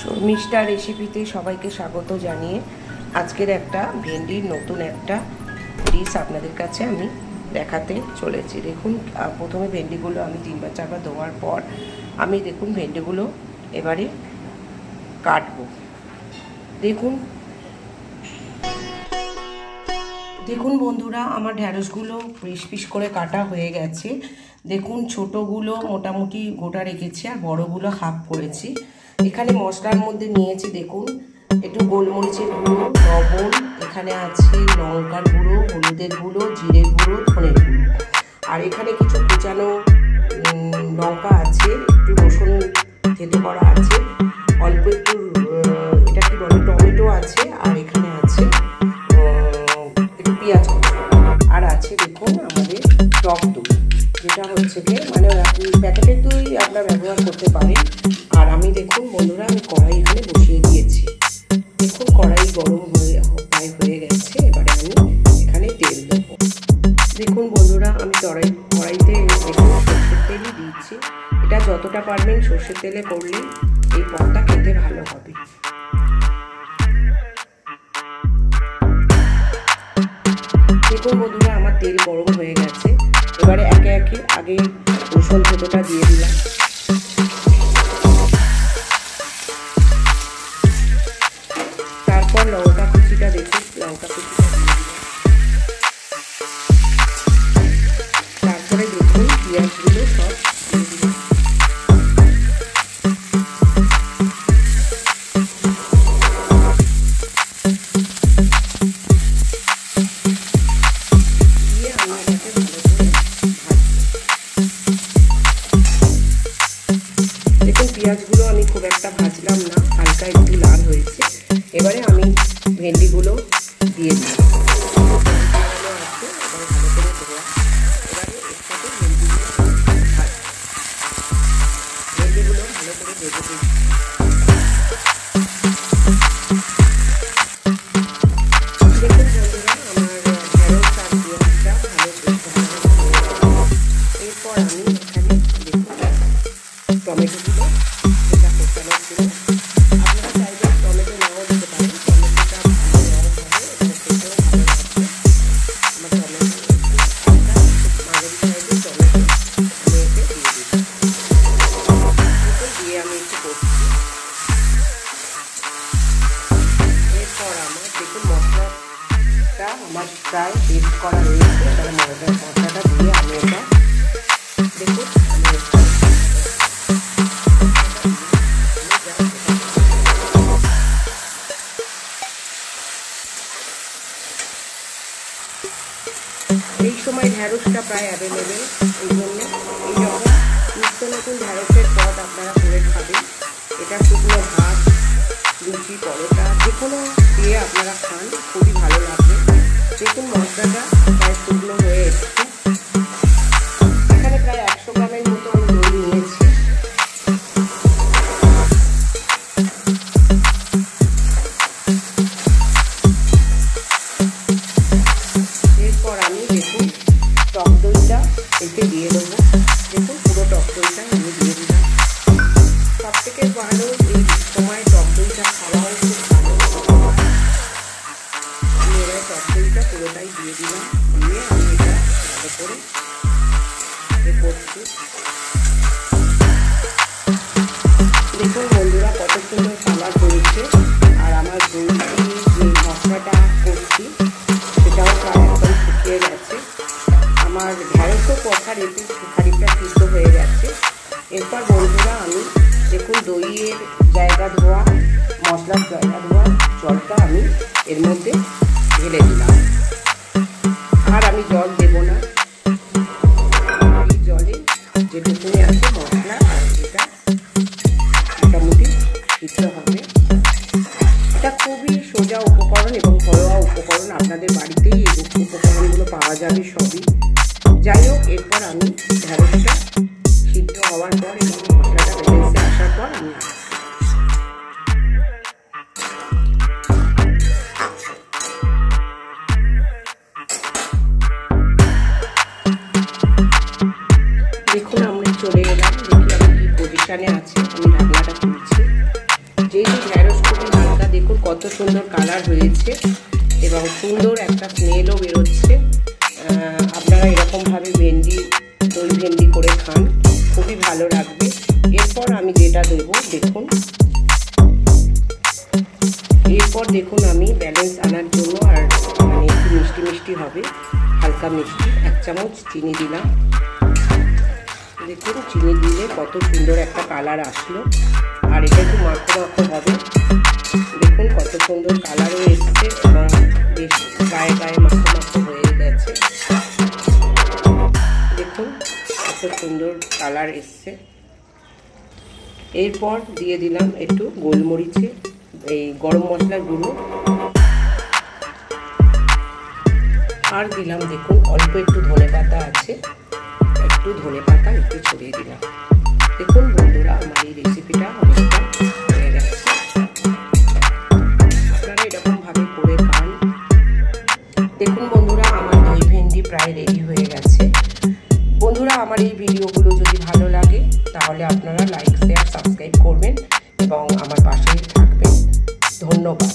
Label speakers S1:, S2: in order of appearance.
S1: শর্মিষ্ঠা রেসিপিতে সবাইকে স্বাগত জানিয়ে আজকের একটা ভেন্ডির নতুন একটা ডিশ আপনাদের কাছে আমি দেখাতে চলেছি। দেখুন, প্রথমে ভেন্ডিগুলো আমি 3বার 4বার ধোয়ার পর আমি দেখুন ভেন্ডিগুলো এবারে কাটবো। দেখুন বন্ধুরা, আমার ঢ্যাঁড়সগুলো পিস পিস করে কাটা হয়ে গেছে। দেখুন, ছোটোগুলো মোটামুটি গোটা রেখেছি আর বড়গুলো হাফ করেছি। এখানে মশলার মধ্যে নিয়েছি দেখুন একটু গোলমরিচের গুঁড়ো, লবণ, এখানে আছে লঙ্কার গুঁড়ো, হলুদের গুঁড়ো, জিরের গুঁড়ো, ধনের গুঁড়ো, আর এখানে কিছু কুচানো লঙ্কা আছে, একটু রসুন থেতো করা আছে, অল্প একটু এটা কি বলে টমেটো আছে, আর এখানে আছে একটু পেঁয়াজ কুচি, আর আছে দেখুন আমাদের টক দই, যেটা হচ্ছে কি মানে আপনি প্যাকেটের দই আপনারা ব্যবহার করতে পারেন। আর আমি দেখুন বন্ধুরা, আমি কড়াই এখানে বসিয়ে দিয়েছি। দেখুন কড়াই গরম হয়ে গেছে। এবারে আমি এখানে তেল দেবো। দেখুন বন্ধুরা, আমি কড়াইতে দেখুন সর্ষের তেলই দিচ্ছি। এটা যতটা পারবেন সর্ষের তেলে করলে এই পদটা খেতে ভালো হবে। দেখুন বন্ধুরা, আমার তেল গরম হয়ে গেছে। এবারে একে একে আগে রসুন থেতোটা দিয়ে দিলাম, তারপর লঙ্কা কুচিটা দেখুন লঙ্কা কুচিটা দিয়ে দিলাম, তারপরে দেখুন পেঁয়াজগুলো সব দিয়ে দিলাম। দিয়ে আমি এটাকে ভালো করে দেখুন পেঁয়াজগুলো আমি খুব একটা ভাজলাম না, হালকা একটু লাল হয়েছে। এবারে আমি ভেন্ডিগুলো দিয়ে দিই। ভেন্ডিগুলো ভালো করে ভেজে দিচ্ছি। দেখুন বন্ধুরা, আমার ঢেঁড়স আর পেঁয়াজটা ভালো এরপর আমি এখানে দেখুন টমেটোগুলো যেটা কোচানোর জন্য আপনারা চাইলে টমেটো নাও দিতে পারেন। টমেটোটা ভালো রং হবে, এটা খেতেও ভালো লাগবে। আমার টমেটো মাঝারি সাইজের টমেটো আমি এতে দিয়ে দিই। দিয়ে আমি একটু করছি। এরপর আমার দেখুন মশলাটা আমার প্রায় পেস্ট করা রয়েছে। এবার মশলাটা দিয়ে আমি এটা দেখুন আমি এই সময় ঢ্যাঁড়সটা প্রায় অ্যাভেলেবেল, এই জন্য এই যখন নিত্য নতুন ঢ্যাঁড়সের পদ আপনারা করে খাবেন। এটা শুকনো ভাত, লুচি, পরোটা যে কোনো দিয়ে আপনারা খান, খুবই ভালো লাগবে। দেখুন মশলাটা প্রায় শুকনো হয়ে এসছে। এখানে প্রায় 100 গ্রামের মতো আমি দই নিয়েছি। এরপর আমি দেখুন টক দইটা এতে দিয়ে দেবো। দেখুন পুরো টক দইটা আমি দিয়ে দিলাম। সব থেকে ভালো এই সময় টক দইটা খাওয়াও খুব ভালো। আমি এবার টক দইটা পুরোটাই দিয়ে দিলাম, দিয়ে আমি এটা ভালো করে করছি। দেখুন বন্ধুরা, কত সুন্দর কালার হয়েছে। আর আমার দই দিয়ে যে মশলাটা করছি সেটাও প্রায় একদম শুকিয়ে গেছে। আমার ঢ্যাঁড়সও কষার এতে খানিকটা সিদ্ধ হয়ে গেছে। এরপর বন্ধুরা আমি দেখুন দইয়ের জায়গা ধোয়া, মশলার জায়গা ধোয়া জলটা আমি এর মধ্যে ঢেলে দিলাম। আর আমি জল দেব না, এই জলে যেটুকুনি আছে মশলা আর এটা মোটামুটি সিদ্ধ হবে। এটা খুবই সোজা উপকরণ এবং ঘরোয়া উপকরণ, আপনাদের বাড়িতেই এই উপকরণগুলো পাওয়া যাবে সবই। যাই হোক, এরপর আমি ঢ্যাঁড়সটা সিদ্ধ হওয়ার পর এবং মশলাটা বেরিয়ে আসার পর আমি দেখুন আমরা চলে এলাম। দেখি আমি কি পজিশনে আছে। আমি ঢাকনাটা খুলছি। যেই সুন্দর কালার হয়েছে এবং সুন্দর একটা স্মেলও বেরোচ্ছে। আপনারা এরকমভাবে দই ভেন্ডি করে খান, খুবই ভালো লাগবে। এরপর আমি যেটা দেবো দেখুন, দেখুন আমি ব্যালেন্স আনার জন্য আর মানে একটু মিষ্টি মিষ্টি হবে, হালকা মিষ্টি 1 চামচ চিনি দিলাম। দেখুন চিনি দিলে কত সুন্দর একটা কালার আসলো, আর এটা একটু মাখো মাখো হবে। দেখুন কত সুন্দর কালারও এসছে এবং বেশ গায়ে গায়ে মাখো মাখো হয়ে গেছে। দেখুন কত সুন্দর কালার এসছে। এরপর দিয়ে দিলাম একটু গোলমরিচে এই গরম মশলার গুঁড়ো, আর দিলাম দেখুন অল্প একটু ধনেপাতা আছে, একটু ধনেপাতা একটু ছড়িয়ে দিলাম। দেখুন বন্ধুরা আমার এই রেসিপিটা অনেকটা হয়ে গেছে। আপনারা এরকমভাবে করে খান। দেখুন বন্ধুরা আমার দই ভেন্ডি প্রায় রেডি হয়ে গেছে। বন্ধুরা আমার এই ভিডিওগুলো যদি ভালো লাগে তাহলে আপনারা লাইক শেয়ার সাবস্ক্রাইব করবেন এবং আমার পাশেই থাকবেন। ধন্যবাদ।